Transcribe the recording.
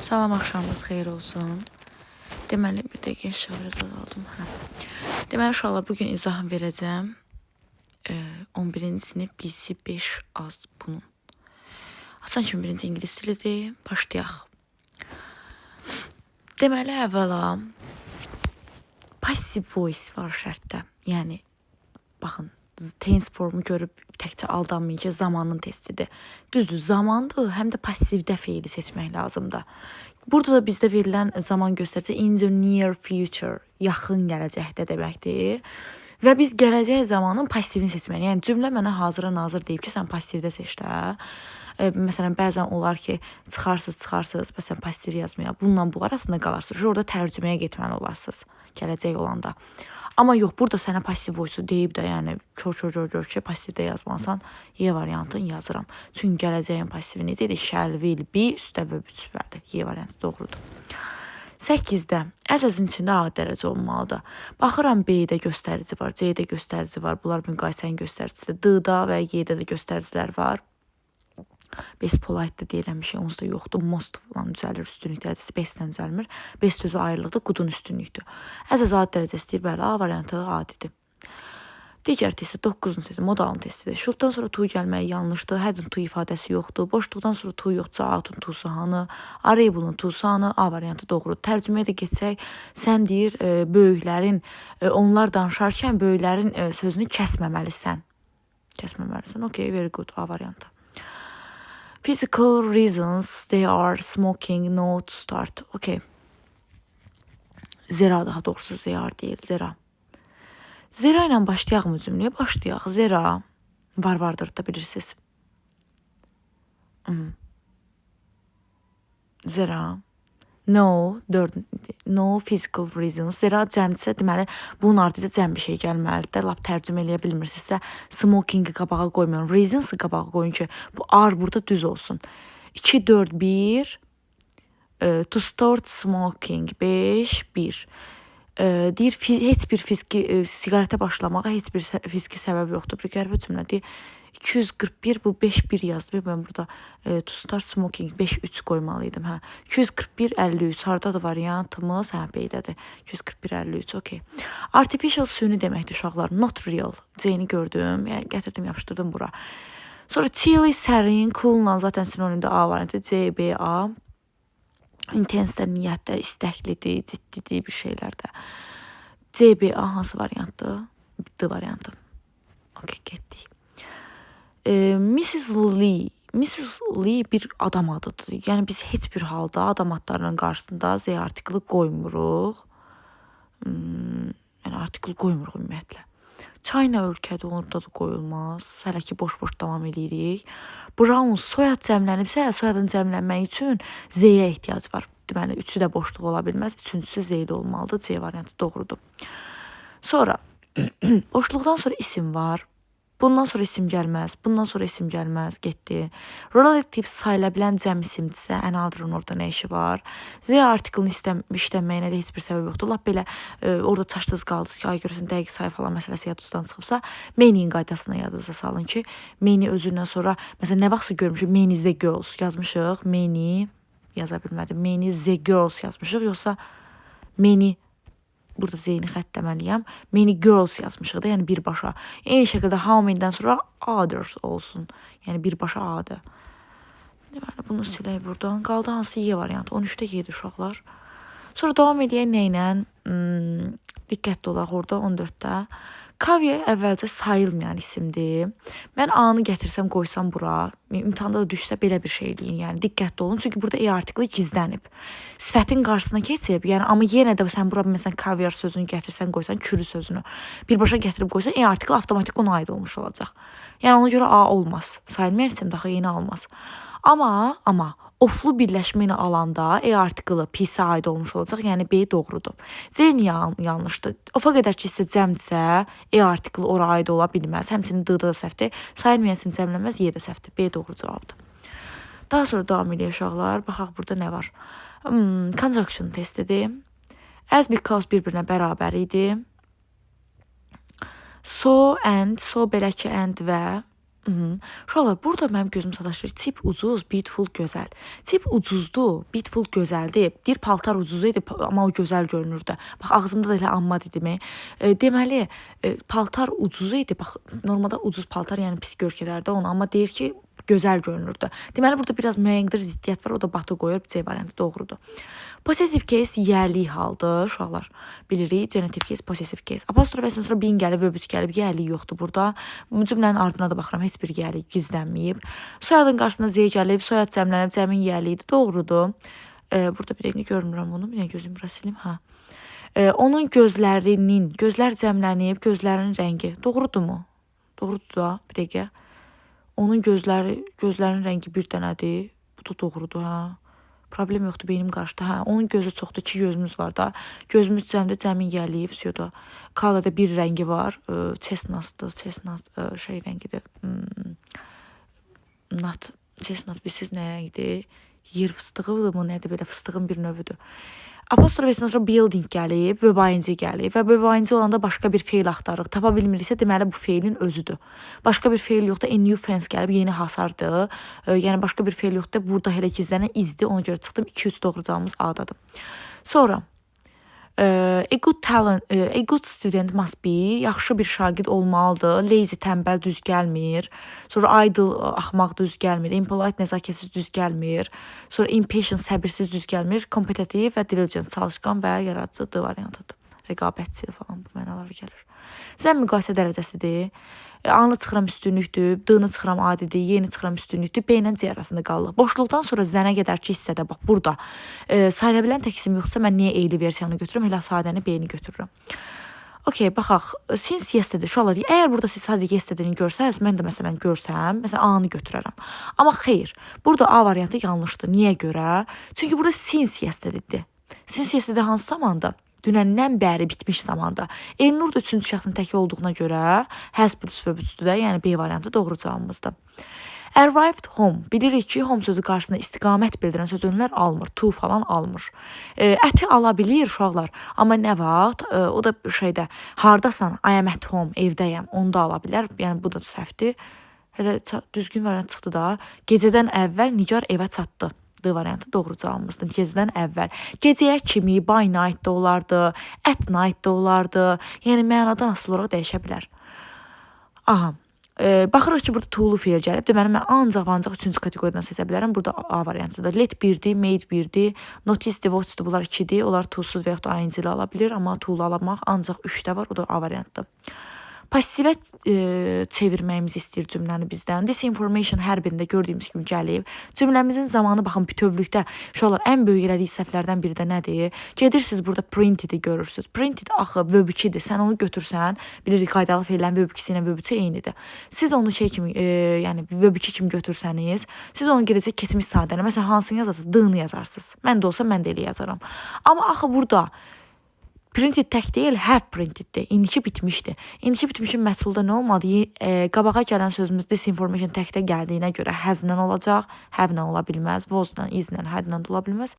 Salam, axşamınız xeyir olsun. Deməli, bir dəqiqə şöhrət aldım. Deməli, uşaqlar, bugün izahını verəcəm. 11-ci sinif BC 5A bunun. Asan kimi birinci ingilis dilidir. Başlayaq. Deməli, əvvəla passive voice var şərtdə. Yəni, baxın, tense formu görüb təkcə aldanmayın ki, zamanın testidir. Düzdür, zamandır, həm də passivdə feili seçmək lazımdır. Burada da bizdə verilən zaman göstərici in the near future, yaxın gələcəkdə deməkdir. Və biz gələcək zamanın passivini seçməliyik. Yəni, cümlə mənə hazıra nazır deyib ki, sən passivdə seç də. Məsələn, bəzən olar ki, çıxarsınız, məsələn, passiv yazmaya. Bununla bu arasında qalarsınız. Orada tərcüməyə getməli olasınız, gələcək olanda. Amma yox, burada sənə passiv voice deyib də, yəni kör ki, passivdə yazmasan, Y variantını yazıram. Çünki gələcəyin passivi necə idi? Shall, will, be, üstə və bütbəli. Y variantı doğrudur. 8-də əsasın içində A dərəcə olmalıdır. Baxıram, B-də göstərici var, C-də göstərici var. Bunlar müqayisənin göstəricisidir. D-da və Y-də də göstəricilər var. Best polite də deyilən bir şey, onsuz da yoxdur. Most falan düzəlir, üstünlük dərəcəsi bestlə düzəlmir. Best sözü ayrılıqdır, qudun üstünlükdür. Əsas ad dərəcəsi deyir, bəli, A variantı adidir. Digər testi 9-cu testi, modalın testidir. Şultdan sonra to gəlməyi yanlışdır, hadın to ifadəsi yoxdur. Boşluqdan sonra to yoxdursa, outun to'su hanı, arable'ın to'su hanı, A variantı doğrudur. Tərcüməyə də geçsək, sən deyir, böyüklərin, onlar danışarkən böyüklərin sözünü kəsməməlisən. Kəsməməlisən, okay, very good, A variantı. Physical reasons they are smoking no to start. Okay. Zera daha doğrusu they are deyil. Zera. Zera ilə başlayaq mı cümləyə? Başlayaq. Zera vardır da bilirsiniz. Zera. No physical reasons. Zera cəmdirsə, deməli, bunun ardıca cəm bir şey gəlməlidir. Lap tərcümə eləyə bilmirsinizsə, smoking-i qabağa qoymayın. Reasons-ı qabağa qoyun ki, bu ar burada düz olsun. 2, 4, 1. To start smoking. 5, 1. Deyir, heç bir fiziki, siqaretə başlamağa heç bir fiziki səbəb yoxdur. Bir qəribə cümlədir. 241, bu 5-1 yazdı. Mən burada to start smoking 5-3 qoymalıydım. 241-53, haradadır variantımız? B-dədir. 241-53, okey. Artificial süni deməkdir uşaqlar. Not real. C-ni gördüm, yəni gətirdim, yapışdırdım bura. Sonra chilly, sərin, cool-la zaten sinonimdə A variantı. C, B, A. Intense də niyyətdə, istəklidir, ciddidir bir şeylərdə. C, B, A hansı variantdır? D variantı. Okey, getdik. Mrs. Lee bir adam adıdır. Yəni biz heç bir halda adam adlarının qarşısında Z artiklı qoymuruq. Yəni artikl qoymuruq ümumiyyətlə. China ölkədə orada da qoyulmaz. Hələ ki boş-boş davam edirik. Brown soyad cəmlənibsə, soyadın cəmlənməyi üçün Z-yə ehtiyac var. Deməli, üçü də boşluq ola bilməz. Üçüncüsü Z-də olmalıdır. C variantı doğrudur. Sonra boşluqdan sonra isim var. Bundan sonra isim gəlməz, bundan sonra isim gəlməz, getdi. Relative sayıla bilən cəm isimdirsə, another'ın orada nə işi var? Z artiklını işlənməyinə də heç bir səbəb yoxdur. Lap belə orada çaşdınız qaldınız ki, ay görürsən dəqiq sayı falan məsələsi yadınızdan çıxıbsa, many-in qaydasına yadınıza salın ki, many özündən sonra, məsələn, nə vaxtsa görmüşük, many the girls yazmışıq, many, yaza bilmədim, many the girls yazmışıq, yoxsa many, burada Z-ni xəttəməliyəm. Many girls yazmışıq da, yəni birbaşa. Eyni şəkildə how many-dən sonra others olsun. Yəni birbaşa A-dır. Deməli, bunu silək buradan. Qaldı hansı Y variantı? 13-də Y-dir uşaqlar. Sonra davam edək nə ilə? Diqqətli olaq orada 14-də. Kavya əvvəlcə sayılmayan isimdir. Mən A-nı gətirsəm, qoysam bura, imtihanda da düşsə belə bir şey eləyin. Yəni diqqətli olun, çünki burada E artiklı gizlənib. Sifətin qarşısına keçib, yəni amma yenə də sən bura məsələn kaviar sözünü gətirsən, qoysan kürü sözünü birbaşa gətirib qoysan, E artiklı avtomatik ona aid olmuş olacaq. Yəni ona görə A olmaz. Sayılmayan isim daha yeni almaz. Amma oflu birləşmə ilə alanda E artiklı P-sə aid olmuş olacaq, yəni B doğrudur. C niyə yanlışdır? Ofa qədər ki, isə cəmdirsə, E artiklı ora aid ola bilməz. Həmçinin D-da da səhvdir. Sayılmayan isim cəmlənməz, Y də səhvdir. B doğru cavabdır. Daha sonra davam edelim uşaqlar. Baxaq burada nə var? Conjunction testidir. As because bir-birinə bərabər idi. So and, so belə ki and və Uşaqlar, burada mənim gözüm sataşır. Tip ucuz, beautiful gözəl. Tip ucuzdur, beautiful gözəldir. Bir paltar ucuz idi, amma o gözəl görünürdü. Bax, ağzımda da elə amma dedimi. Deməli, paltar ucuz idi. Bax, normalda ucuz paltar, yəni pis görkədərdə onu, amma deyir ki, gözəl görünürdü. Deməli, burada biraz müəyyən qədər ziddiyyət var, o da batı qoyur, C variantı doğrudur. Possessive case yiyəlik haldır, uşaqlar. Bilirik, genitive case, possessive case. Apostrof və sonra bin gəlib, verb gəlib, yiyəlik yoxdur burada. Cümlənin ardına da baxıram, heç bir yiyəlik gizlənməyib. Soyadın qarşısına Z gəlib, soyad cəmlənib, cəmin yiyəliyidir, doğrudur. Burada bir dəqiqə görmürəm bunu, bir dəqiqə gözüm bura silim, hə. Onun gözlər cəmlənib, gözlərinin rəngi, doğrudurmu? Doğrudur da, bir dəqiqə. Onun gözlərinin rəngi bir dənədir. Bu da doğrudur, hə. Problem yoxdur, beynim qarışdı. Hə, onun gözü çoxdur, 2 gözümüz var da. Gözümüz cəmdə cəmin yəliyib, da. Kalada bir rəngi var. Chestnut'dır, chestnut şey rəngidir. Chestnut bilsiz nə rəngidir? Yer fıstığıdır mı, nədir belə fıstığın bir növüdür. Apostrof və sonra building gəlib, verb ing gəlib və verb ing olanda başqa bir feil axtarırıq. Tapa bilmiriksə, deməli bu feilin özüdür. Başqa bir feil yoxdur, a new fence gəlib, yeni hasardır. Yəni başqa bir feil yoxdur, burada hələ gizlənən izdir. Ona görə çıxdım 2-3 doğru cavabımız A-dadır. Sonra a good student must be, yaxşı bir şagird olmalıdır. Lazy, tənbəl, düz gəlmir. Sonra idle, axmaq, düz gəlmir. Impolite, nəzakətsiz, düz gəlmir. Sonra impatient, səbirsiz, düz gəlmir. Competitive və diligent, çalışqan və yaradıcı D variantıdır. Rəqabətçi falan bu mənalara gəlir. Zəm müqayisə dərəcəsidir. A-nı çıxıram üstünlükdür, D-nı çıxıram adidir, Y-ni çıxıram üstünlükdür, B ilə C arasında qalırıq. Boşluqdan sonra zənə qədər ki hissədə, bax burada sayıla bilən tək isim yoxsa mən niyə eyli versiyanı götürürəm, elə sadəni B-ni götürürəm. Okey, baxaq. Since yesterday, uşaqlar, əgər burada siz sadəcə yesterday-ni görsəz, mən də məsələn görsəm, məsələn A-nı götürərəm. Amma xeyr, burada A variantı yanlışdır. Niyə görə? Çünki burada since yesterday-dir. Since yesterday hansı zamanda? Dünəndən bəri bitmiş zamanda. Elnur da 3-cü şəxsin təki olduğuna görə has plus verb üçdür də, yəni B variantı doğru cavabımızdır. Arrived home. Bilirik ki, home sözü qarşısında istiqamət bildirən sözcüklər almır, to falan almır. Əti ala bilir uşaqlar, amma nə vaxt? O da şeydə, hardasan, I am at home, evdəyəm, onu da ala bilər. Yəni bu da səhvdir. Elə düzgün variant çıxdı da. Gecədən əvvəl Nigar evə çatdı. D variantı doğru cavabımızdır. Gecədən əvvəl. Gecəyə kimi, by night da olardı, at night da olardı. Yəni mənadan asılı olaraq dəyişə bilər. Aha. Baxırıq ki, burada to'lu feil gəlib. Deməli, mən ancaq 3-cü kateqoriyadan seçə bilərəm. Burada A variantıdır. Let 1-dir, made 1-dir, notice-dir, watch-dir. Bunlar 2-dir. Onlar to'suz və yaxud da ing ilə ala bilir. Amma to'lu alamaq ancaq 3-də var. O da A variantıdır. Passivə çevirməyimizi istəyir cümləni bizdən. This information hər birində gördüyümüz kimi gəlib. Cümləmizin zamanı baxın bütövlükdə uşaqlar ən böyük elədiyi səhvlərdən biri də nədir? Gedirsiniz burada printed-i görürsünüz. Printed axı verb 2-dir. Sən onu götürsən, bilirik qaydalı feillərin verb 2-si ilə verb 3 eynidir. Siz onu şey kimi, yəni verb 2 kimi götürsəniz, siz onu gedəcək keçmiş sadəni. Məsələn, hansını yazarsınız? D-ni yazarsınız. Mən də olsa mən də elə yazaram. Amma axı burada printed tək deyil, have printeddir. İndiki bitmişdir. İndiki bitmişin məhsulda nə olmalı? Qabağa gələn sözümüz this information təkdə gəldiyinə görə has-lə olacaq, have-lə ola bilməz, was-lə, is-lə, had-lə ola bilməz.